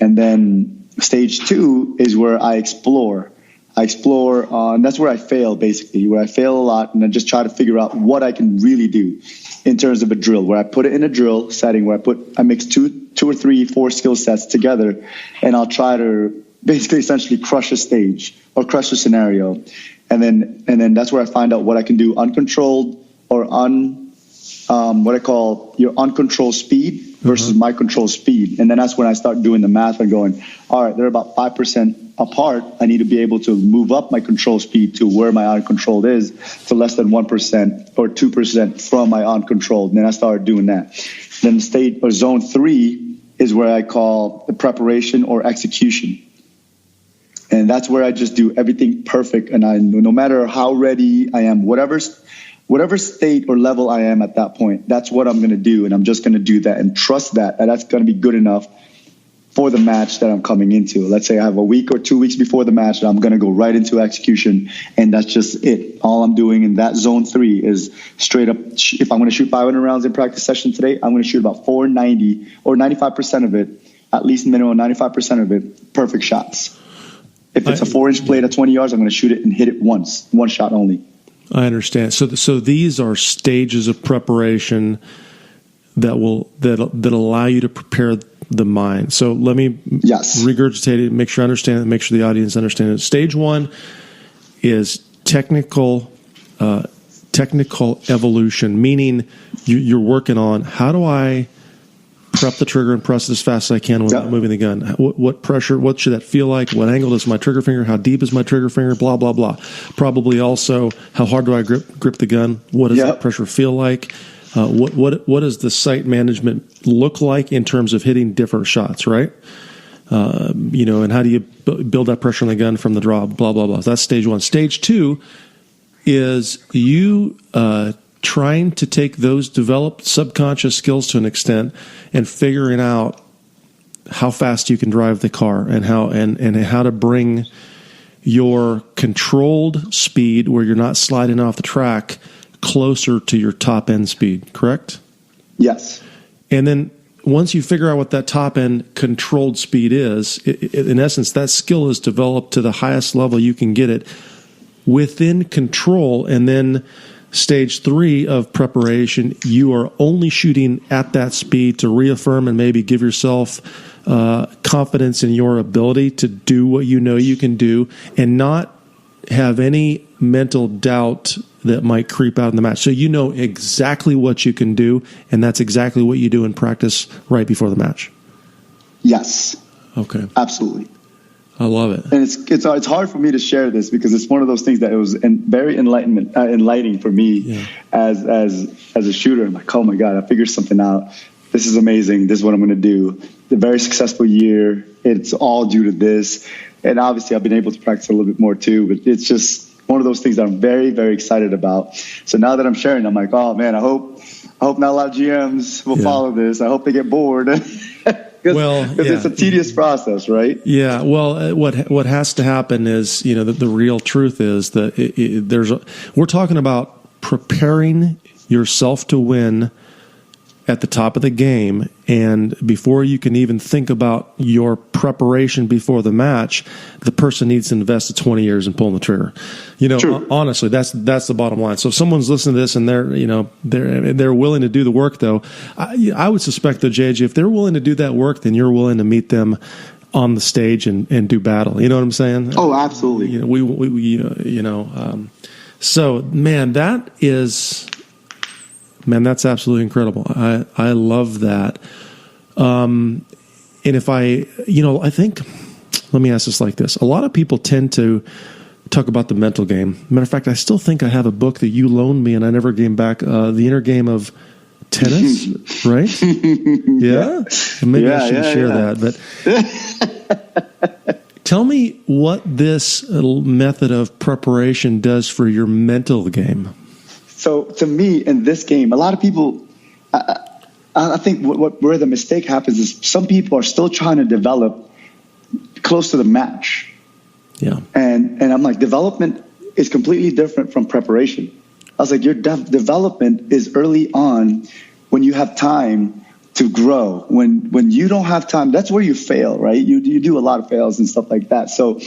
And then stage 2 is where I explore. And that's where I fail, basically, where I fail a lot, and I just try to figure out what I can really do in terms of a drill, where I put it in a drill setting, where I mix two or three, 4 skill sets together, and I'll try to basically essentially crush a stage or crush a scenario. And then that's where I find out what I can do uncontrolled or what I call your uncontrolled speed versus my controlled speed. And then that's when I start doing the math and going, all right, they're about 5% apart. I need to be able to move up my control speed to where my uncontrolled is to less than 1% or 2% from my uncontrolled. And then I started doing that. Then state or zone 3 is where I call the preparation or execution. And that's where I just do everything perfect. And no matter how ready I am, whatever state or level I am at that point, that's what I'm going to do. And I'm just going to do that and trust that that's going to be good enough for the match that I'm coming into. Let's say I have a week or 2 weeks before the match, and I'm going to go right into execution. And that's just it. All I'm doing in that zone 3 is straight up. If I'm going to shoot 500 rounds in practice session today, I'm going to shoot about 490 or 95% of it, at least minimum 95% of it, perfect shots. If it's a 4-inch blade at 20 yards, I'm going to shoot it and hit it once, one shot only. I understand. So these are stages of preparation that allow you to prepare the mind. So let me regurgitate it, make sure I understand it, make sure the audience understands it. Stage 1 is technical evolution, meaning you're working on how do I prep the trigger and press it as fast as I can without moving the gun. What pressure, what should that feel like? What angle is my trigger finger? How deep is my trigger finger? Blah, blah, blah. Probably also, how hard do I grip the gun? What does that pressure feel like? What does the sight management look like in terms of hitting different shots, right? And how do you build that pressure on the gun from the draw? Blah, blah, blah. So that's stage 1. Stage 2 is you trying to take those developed subconscious skills to an extent and figuring out how fast you can drive the car and how to bring your controlled speed where you're not sliding off the track closer to your top end speed, correct? Yes. And then once you figure out what that top end controlled speed is, in essence, that skill is developed to the highest level you can get it within control. And then stage 3 of preparation, you are only shooting at that speed to reaffirm and maybe give yourself confidence in your ability to do what you know you can do and not have any mental doubt that might creep out in the match. So you know exactly what you can do, and that's exactly what you do in practice right before the match. Yes. Okay. Absolutely. I love it. And it's hard for me to share this because it's one of those things that it was very enlightening for me as a shooter. I'm like, oh my God, I figured something out. This is amazing. This is what I'm going to do. A very successful year. It's all due to this. And obviously I've been able to practice a little bit more too, but it's just one of those things that I'm very, very excited about. So now that I'm sharing, I'm like, oh man, I hope not a lot of GMs will follow this. I hope they get bored. Because it's a tedious process, right? Yeah. Well, what has to happen is, the real truth is that we're talking about preparing yourself to win at the top of the game, and before you can even think about your preparation before the match, the person needs to invest 20 years in pulling the trigger. Honestly, that's the bottom line. So if someone's listening to this and they're willing to do the work, though, I would suspect though, JJ, if they're willing to do that work, then you're willing to meet them on the stage and do battle. You know what I'm saying? Oh, absolutely. So man, that's absolutely incredible. I love that. And if I think, let me ask this like this. A lot of people tend to talk about the mental game. Matter of fact, I still think I have a book that you loaned me and I never gave back, The Inner Game of Tennis, right? Yeah? Maybe I should share that. But tell me what this method of preparation does for your mental game. So to me, in this game, a lot of people, I think where the mistake happens is some people are still trying to develop close to the match. Yeah. And I'm like, development is completely different from preparation. I was like, your development is early on when you have time to grow. When you don't have time, that's where you fail, right? You do a lot of fails and stuff like that. So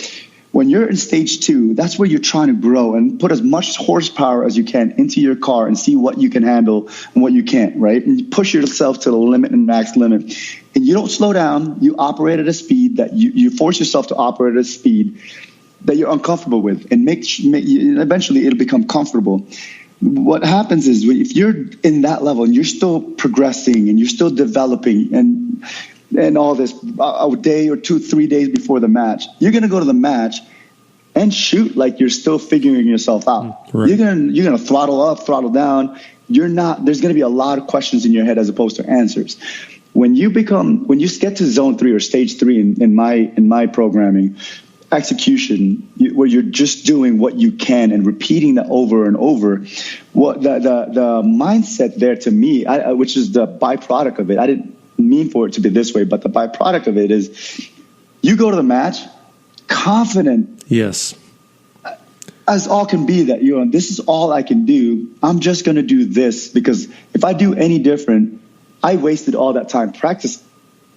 when you're in stage 2, that's where you're trying to grow and put as much horsepower as you can into your car and see what you can handle and what you can't, right? And you push yourself to the limit and max limit. And you don't slow down. You operate at a speed that you force yourself to operate at a speed that you're uncomfortable with, and eventually it'll become comfortable. What happens is if you're in that level and you're still progressing and you're still developing and all this, a day or 2-3 days before the match, you're going to go to the match and shoot like you're still figuring yourself out. Right. You're going to throttle up, throttle down. There's going to be a lot of questions in your head as opposed to answers. When you get to zone 3 or stage 3 in my programming, execution, where you're just doing what you can and repeating that over and over, what the mindset there to me, which is the byproduct of it, I didn't mean for it to be this way, but the byproduct of it is you go to the match confident, yes, as all can be, that this is all I can do. I'm just going to do this, because if I do any different, I wasted all that time practicing.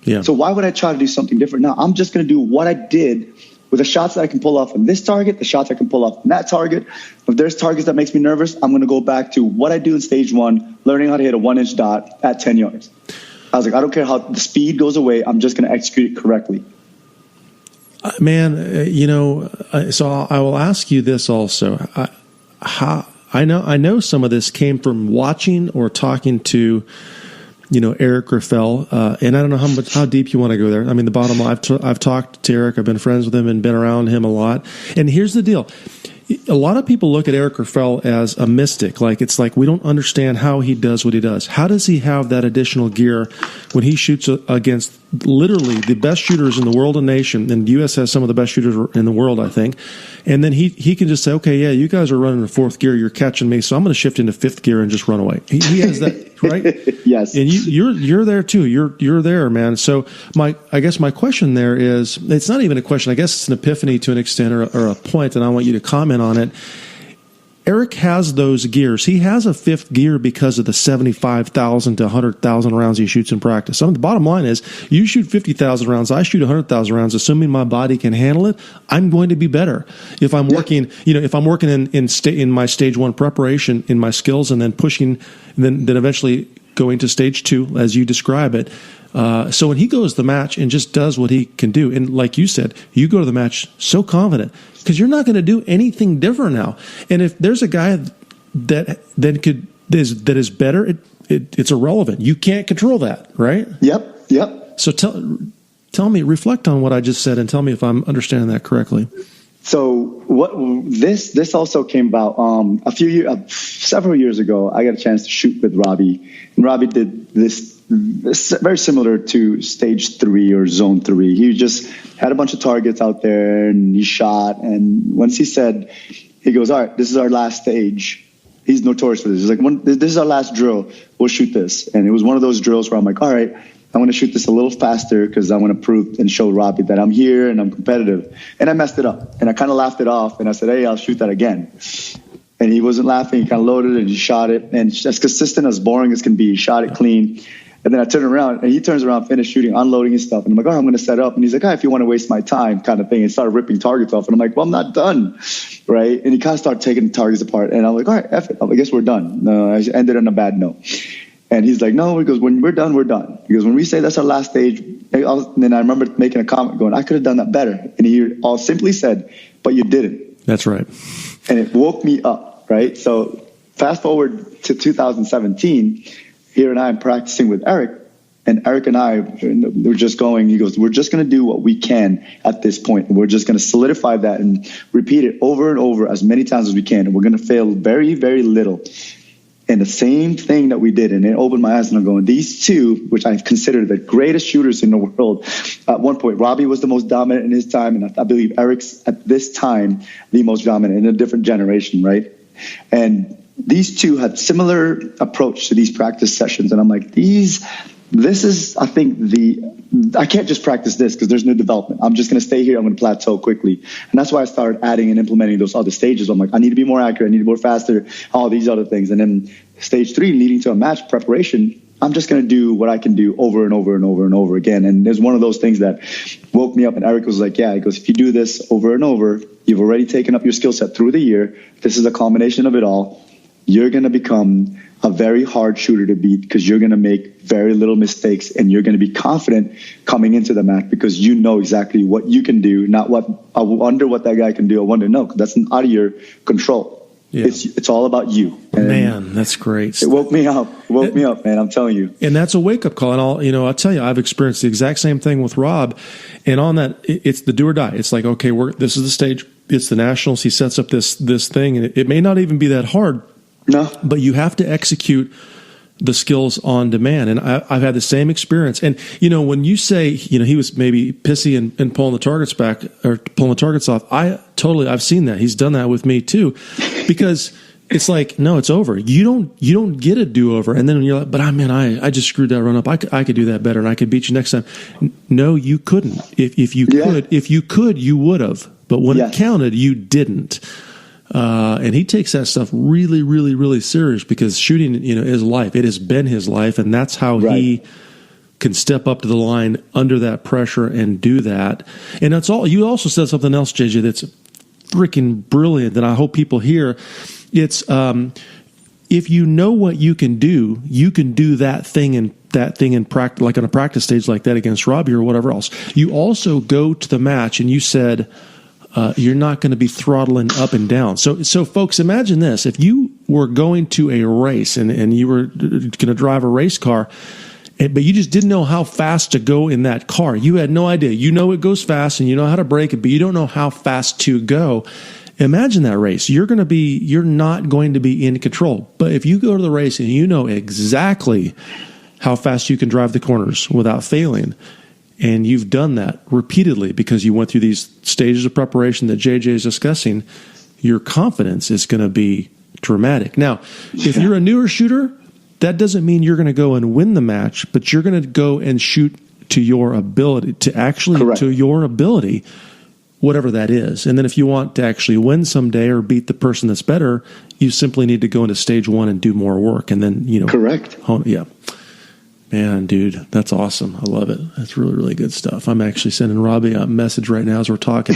Yeah. So why would I try to do something different? No, I'm just going to do what I did with the shots that I can pull off on this target, the shots I can pull off on that target. If there's targets that makes me nervous, I'm going to go back to what I do in stage 1, learning how to hit a 1-inch dot at 10 yards. I was like, I don't care how the speed goes away. I'm just going to execute it correctly. Man, so I will ask you this also. I know some of this came from watching or talking to, Eric Raffel, and I don't know how deep you want to go there. I mean, the bottom line, I've talked to Eric. I've been friends with him and been around him a lot. And here's the deal. A lot of people look at Eric Raffel as a mystic. It's like we don't understand how he does what he does. How does he have that additional gear when he shoots against literally the best shooters in the world and nation? And the U.S. has some of the best shooters in the world, I think. And then he can just say, okay, yeah, you guys are running in 4th gear. You're catching me, so I'm going to shift into 5th gear and just run away. He has that, right? Yes. And you're there too. You're there, man. So I guess my question there is, it's not even a question. I guess it's an epiphany to an extent or a point, and I want you to comment on it. Eric has those gears. He has a 5th gear because of the 75,000 to 100,000 rounds he shoots in practice. So the bottom line is, you shoot 50,000 rounds, I shoot 100,000 rounds. Assuming my body can handle it, I'm going to be better. If I'm working, if I'm working in my stage 1 preparation, in my skills, and then pushing, then eventually going to stage 2, as you describe it. So when he goes to the match and just does what he can do, and like you said, you go to the match so confident because you're not going to do anything different now. And if there's a guy that is better, it's irrelevant. You can't control that, right? Yep. So tell me, reflect on what I just said, and tell me if I'm understanding that correctly. So this also came about several years ago. I got a chance to shoot with Robbie, and Robbie did this very similar to stage 3 or zone 3. He just had a bunch of targets out there and he shot. And once he goes, all right, this is our last stage. He's notorious for this. He's like, this is our last drill. We'll shoot this. And it was one of those drills where I'm like, all right, I want to shoot this a little faster because I want to prove and show Robbie that I'm here and I'm competitive. And I messed it up, and I kind of laughed it off, and I said, hey, I'll shoot that again. And he wasn't laughing. He kind of loaded it and he shot it. And as consistent, as boring as can be, he shot it clean. And then I turned around, and he turns around, finished shooting, unloading his stuff. And I'm like, all right, I'm going to set up. And he's like, if you want to waste my time, kind of thing. And started ripping targets off. And I'm like, well, I'm not done, right? And he kind of started taking the targets apart. And I'm like, all right, F it. I guess we're done. I ended on a bad note. And he's like, no. He goes, when we're done, we're done. He goes, when we say that's our last stage. And then I remember making a comment going, I could have done that better. And he all simply said, but you didn't. That's right. And it woke me up, right? So fast forward to 2017, here and I am practicing with Eric. And Eric and I were just going, he goes, we're just going to do what we can at this point. And we're just going to solidify that and repeat it over and over as many times as we can. And we're going to fail very, very little. And the same thing that we did, and it opened my eyes, and I'm going, these two, which I consider the greatest shooters in the world. At one point, Robbie was the most dominant in his time, and I believe Eric's at this time the most dominant in a different generation, right? And these two had similar approach to these practice sessions, and I'm like, this is, I think, the I can't just practice this because there's no development. I'm just going to stay here. I'm going to plateau quickly. And that's why I started adding and implementing those other stages. I'm like, I need to be more accurate. I need to be more faster, all these other things. And then stage 3, leading to a match preparation, I'm just going to do what I can do over and over and over and over again. And there's one of those things that woke me up. And Eric was like, yeah, he goes, if you do this over and over, you've already taken up your skill set through the year. This is a culmination of it all. You're going to become a very hard shooter to beat because you're going to make very little mistakes, and you're going to be confident coming into the match because you know exactly what you can do, not what I wonder what that guy can do. I wonder, no, that's out of your control. Yeah. It's all about you. And man, that's great. It woke me up. Man. I'm telling you. And that's a wake up call. And I'll tell you, I've experienced the exact same thing with Rob. And on that, it's the do or die. It's like, okay, this is the stage. It's the Nationals. He sets up this thing, and it may not even be that hard. No, but you have to execute the skills on demand. And I've had the same experience. And, when you say, he was maybe pissy and pulling the targets back or pulling the targets off, I've seen that. He's done that with me too, because it's like, no, it's over. You don't get a do over. And then you're like, but I just screwed that run up. I could do that better and I could beat you next time. No, you couldn't. If you could, you would have. But when it counted, you didn't. And he takes that stuff really, really, really serious because shooting, is life. It has been his life, and that's how he can step up to the line under that pressure and do that. And that's all. You also said something else, JJ, that's freaking brilliant that I hope people hear. It's if you know what you can do that thing in practice, like on a practice stage like that against Robbie or whatever else. You also go to the match and you said, you're not going to be throttling up and down. So folks, imagine this. If you were going to a race and you were going to drive a race car, but you just didn't know how fast to go in that car. You had no idea. You know it goes fast and you know how to brake it, but you don't know how fast to go. Imagine that race. You're not going to be in control. But if you go to the race and you know exactly how fast you can drive the corners without failing, and you've done that repeatedly because you went through these stages of preparation that JJ is discussing, your confidence is going to be dramatic. Now, if you're a newer shooter, that doesn't mean you're going to go and win the match, but you're going to go and shoot to your ability, to your ability, whatever that is. And then if you want to actually win someday or beat the person that's better, you simply need to go into stage 1 and do more work. And then, correct. Yeah. Man, dude, that's awesome. I love it. That's really, really good stuff. I'm actually sending Robbie a message right now as we're talking.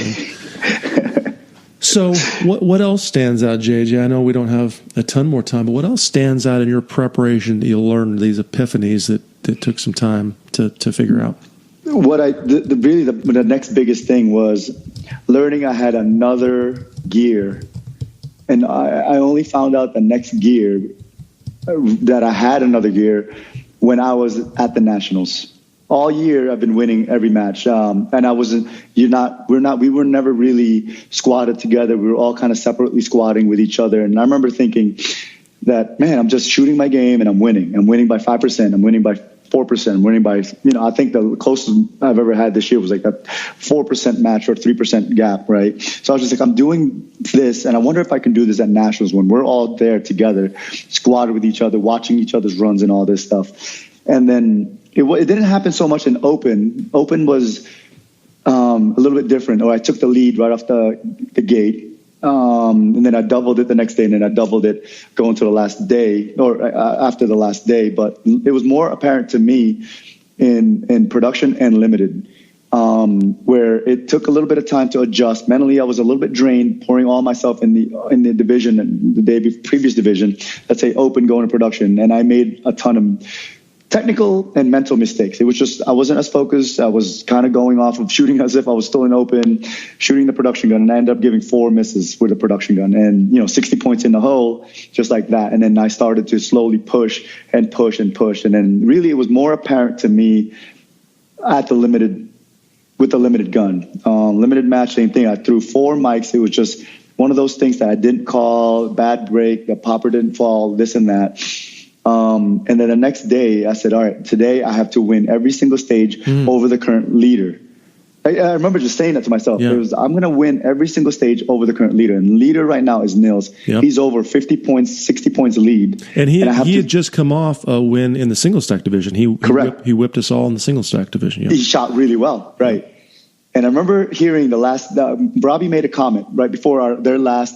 So what else stands out, JJ? I know we don't have a ton more time, but what else stands out in your preparation that you learned, these epiphanies that took some time to figure out? The next biggest thing was learning I had another gear. And I only found out the next gear that I had another gear when I was at the Nationals. All year I've been winning every match. And we were never really squatted together. We were all kind of separately squatting with each other. And I remember thinking that, man, I'm just shooting my game and I'm winning. I'm winning by 5%. I'm winning by 4%. I'm winning by, I think the closest I've ever had this year was like a 4% match or 3% gap, right? So I was just like, I'm doing this, and I wonder if I can do this at Nationals when we're all there together, squatted with each other, watching each other's runs and all this stuff. And then it didn't happen so much in Open. Open was a little bit different, or I took the lead right off the gate. And then I doubled it the next day, and then I doubled it going to the last day or after the last day. But it was more apparent to me in production and limited, where it took a little bit of time to adjust. Mentally, I was a little bit drained, pouring all myself in the division, the previous division, let's say Open, going to production. And I made a ton of technical and mental mistakes. It was just, I wasn't as focused. I was kind of going off of shooting as if I was still in Open, shooting the production gun, and I ended up giving 4 misses with the production gun and, 60 points in the hole, just like that. And then I started to slowly push and push and push. And then really it was more apparent to me with the limited gun. Limited match, same thing. I threw 4 mics. It was just one of those things that I didn't call, bad break, the popper didn't fall, this and that. And then the next day I said, all right, today I have to win every single stage over the current leader. I remember just saying that to myself. Yeah. I'm going to win every single stage over the current leader. And leader right now is Nils. Yep. He's over 50 points, 60 points lead. And he had just come off a win in the single stack division. He whipped us all in the single stack division. Yep. He shot really well, right? And I remember hearing Robbie made a comment right before their last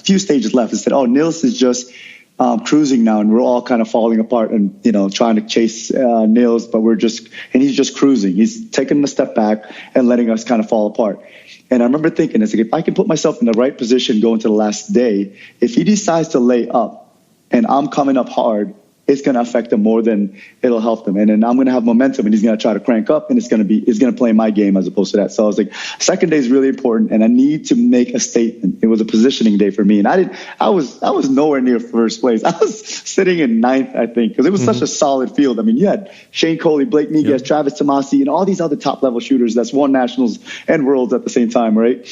few stages left. He said, "Oh, Nils is just cruising now, and we're all kind of falling apart and, trying to chase Nils, but he's just cruising. He's taking a step back and letting us kind of fall apart." And I remember thinking, it's like, if I can put myself in the right position going to the last day, if he decides to lay up and I'm coming up hard, it's going to affect him more than it'll help him. And then I'm going to have momentum, and he's going to try to crank up, and it's going to play my game as opposed to that. So I was like, second day is really important, and I need to make a statement. It was a positioning day for me, and I was nowhere near first place. I was sitting in ninth, I think, because it was such a solid field. I mean, you had Shane Coley, Blake Miguez, Travis Tomasi, and all these other top level shooters that's won nationals and worlds at the same time, right?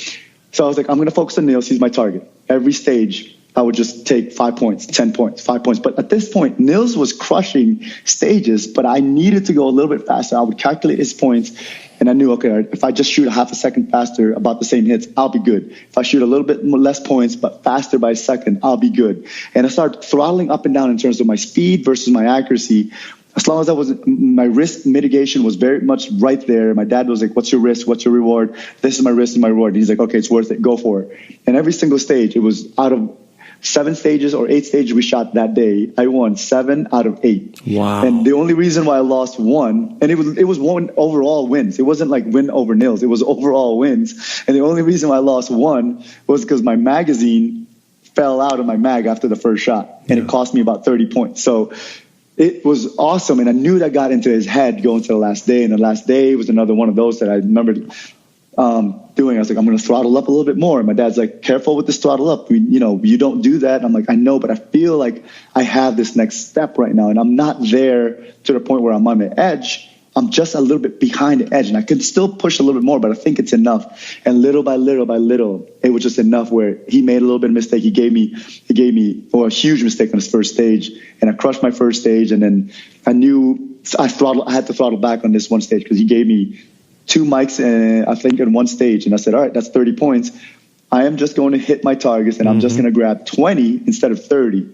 So I was like, I'm going to focus on Nils. He's my target. Every stage, I would just take 5 points, 10 points, 5 points. But at this point, Nils was crushing stages, but I needed to go a little bit faster. I would calculate his points, and I knew, okay, if I just shoot a half a second faster, about the same hits, I'll be good. If I shoot a little bit less points, but faster by a second, I'll be good. And I started throttling up and down in terms of my speed versus my accuracy. As long as my risk mitigation was very much right there. My dad was like, "What's your risk? What's your reward?" "This is my risk and my reward." And he's like, "Okay, it's worth it. Go for it." And every single stage, it was out of 7 stages or 8 stages we shot that day, I won 7 out of 8. Wow. And the only reason why I lost one, and it was one overall wins. It wasn't like win over Nils. It was overall wins. And the only reason why I lost one was because my magazine fell out of my mag after the first shot, and it cost me about 30 points. So it was awesome, and I knew that got into his head going to the last day. And the last day was another one of those that I remembered doing. I was like, I'm going to throttle up a little bit more. And my dad's like, "Careful with this throttle up. You don't do that." And I'm like, "I know, but I feel like I have this next step right now, and I'm not there to the point where I'm on the edge. I'm just a little bit behind the edge, and I can still push a little bit more, but I think it's enough." And little by little by little, it was just enough where he made a little bit of mistake. He gave me a huge mistake on his first stage, and I crushed my first stage. And then I knew I had to throttle back on this one stage because he gave me 2 mics, I think, in one stage. And I said, "All right, that's 30 points. I am just going to hit my targets, and I'm just going to grab 20 instead of 30.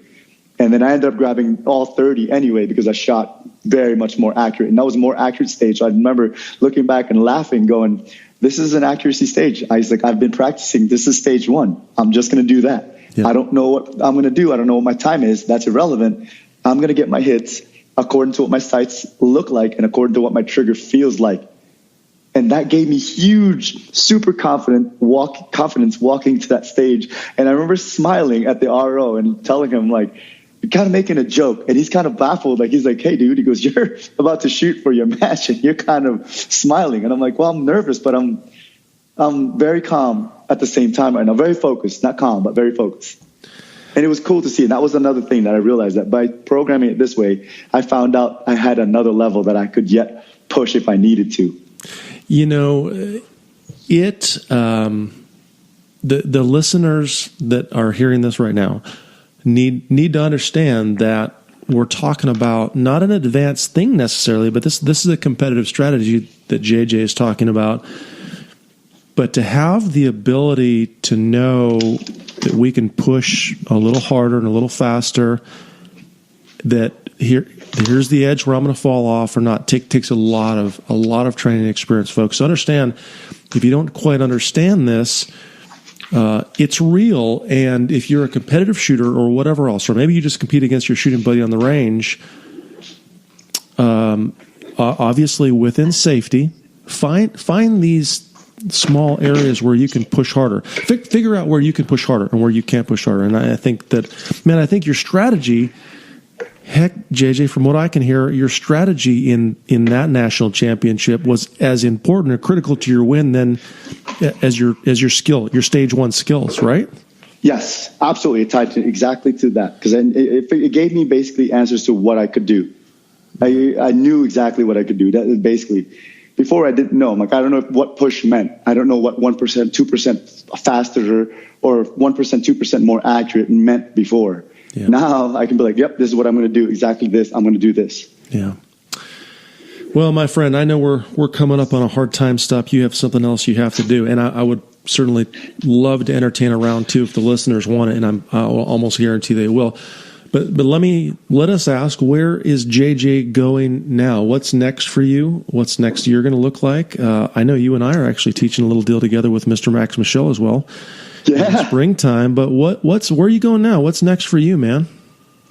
And then I ended up grabbing all 30 anyway because I shot very much more accurate. And that was a more accurate stage. So I remember looking back and laughing, going, "This is an accuracy stage." I was like, "I've been practicing. This is stage 1. I'm just going to do that. Yeah. I don't know what I'm going to do. I don't know what my time is. That's irrelevant. I'm going to get my hits according to what my sights look like and according to what my trigger feels like." And that gave me huge, super confidence walking to that stage. And I remember smiling at the RO and telling him, like, kind of making a joke. And he's kind of baffled. Like, he's like, "Hey, dude," he goes, "You're about to shoot for your match and you're kind of smiling." And I'm like, "Well, I'm nervous, but I'm very calm at the same time right now. Very focused, not calm, but very focused." And it was cool to see. And that was another thing that I realized, that by programming it this way, I found out I had another level that I could yet push if I needed to. The listeners that are hearing this right now need to understand that we're talking about not an advanced thing necessarily, but this is a competitive strategy that JJ is talking about. But to have the ability to know that we can push a little harder and a little faster, that here's the edge where I'm going to fall off or not, takes a lot of training experience, folks. So understand, if you don't quite understand this, it's real. And if you're a competitive shooter or whatever else, or maybe you just compete against your shooting buddy on the range, obviously within safety, find these small areas where you can push harder. Figure out where you can push harder and where you can't push harder. And I think your strategy, heck, JJ, from what I can hear, your strategy in that national championship was as important or critical to your win than as your skill, your stage 1 skills, right? Yes, absolutely. It tied exactly to that, because it gave me basically answers to what I could do. I knew exactly what I could do. That is basically, before I didn't know. I'm like, I don't know what push meant. I don't know what 1%, 2% faster or 1%, 2% more accurate meant before. Yeah. Now I can be like, yep, this is what I'm going to do. Exactly this. I'm going to do this. Yeah. Well, my friend, I know we're coming up on a hard time stop. You have something else you have to do, and I would certainly love to entertain a round two if the listeners want it, and I'll almost guarantee they will. But let us ask, where is JJ going now? What's next for you? What's next year going to look like? I know you and I are actually teaching a little deal together with Mr. Max Michel as well. Yeah. In springtime. But where are you going now? What's next for you, man?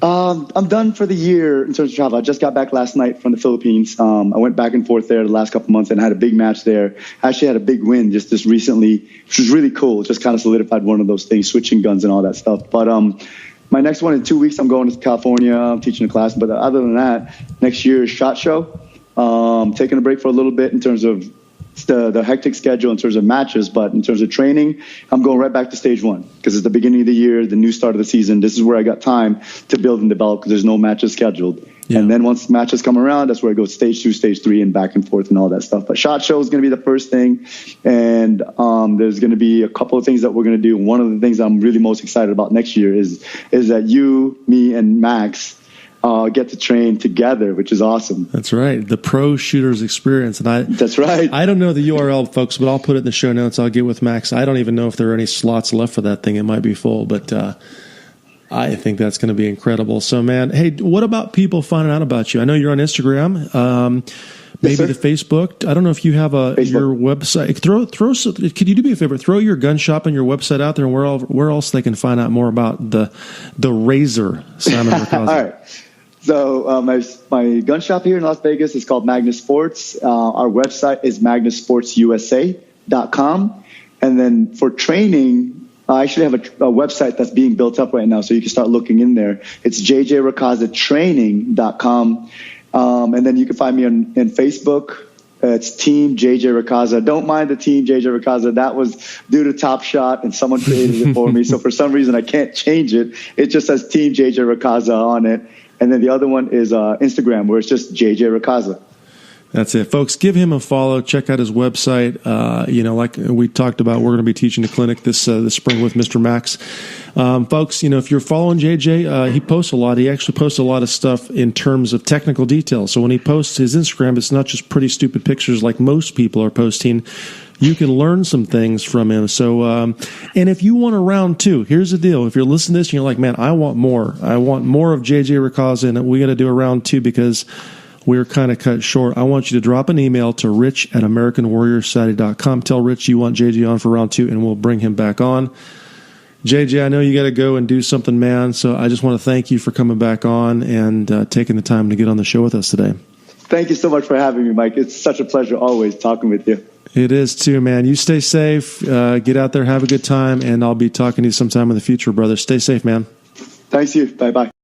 I'm done for the year in terms of travel. I just got back last night from the Philippines. I went back and forth there the last couple months and had a big match there. I actually had a big win just this recently, which was really cool. Just kind of solidified one of those things, switching guns and all that stuff. But my next one in 2 weeks, I'm going to California. I'm teaching a class. But other than that, next year is SHOT Show. Taking a break for a little bit in terms of the hectic schedule in terms of matches, but in terms of training, I'm going right back to stage one because it's the beginning of the year, the new start of the season. This is where I got time to build and develop because there's no matches scheduled. Yeah. And then once matches come around, that's where I go stage 2, stage 3, and back and forth and all that stuff. But SHOT Show is going to be the first thing, and there's going to be a couple of things that we're going to do. One of the things I'm really most excited about next year is that you, me, and Max get to train together, which is awesome. That's right. The pro shooters experience. And that's right. I don't know the URL, folks, but I'll put it in the show notes. I'll get with Max. I don't even know if there are any slots left for that thing. It might be full, but I think that's going to be incredible. So, man, hey, what about people finding out about you? I know you're on Instagram. Maybe the Facebook. I don't know if you have your website. Could you do me a favor? Throw your gun shop and your website out there, and where else they can find out more about the Razor, Simon Racaza. All right. So my gun shop here in Las Vegas is called Magnus Sports. Our website is magnusportsusa.com. And then for training, I actually have a website that's being built up right now, so you can start looking in there. It's jjracazatraining.com. And then you can find me on Facebook. It's Team JJ Racaza. Don't mind the Team JJ Racaza. That was due to Top Shot, and someone created it for me. So for some reason, I can't change it. It just says Team JJ Racaza on it. And then the other one is Instagram, where it's just JJ Racaza. That's it, folks. Give him a follow. Check out his website. Like we talked about, we're going to be teaching a clinic this spring with Mr. Max. Folks, if you're following JJ, he posts a lot. He actually posts a lot of stuff in terms of technical details. So when he posts his Instagram, it's not just pretty stupid pictures like most people are posting. You can learn some things from him. So, and if you want a round two, here's the deal. If you're listening to this and you're like, man, I want more. I want more of JJ Racaza, and we got to do a round two because we're kind of cut short. I want you to drop an email to rich@AmericanWarriorSociety.com. Tell Rich you want JJ on for round two, and we'll bring him back on. JJ, I know you got to go and do something, man. So I just want to thank you for coming back on and taking the time to get on the show with us today. Thank you so much for having me, Mike. It's such a pleasure always talking with you. It is too, man. You stay safe. Get out there, have a good time, and I'll be talking to you sometime in the future, brother. Stay safe, man. Thanks, you. Bye-bye.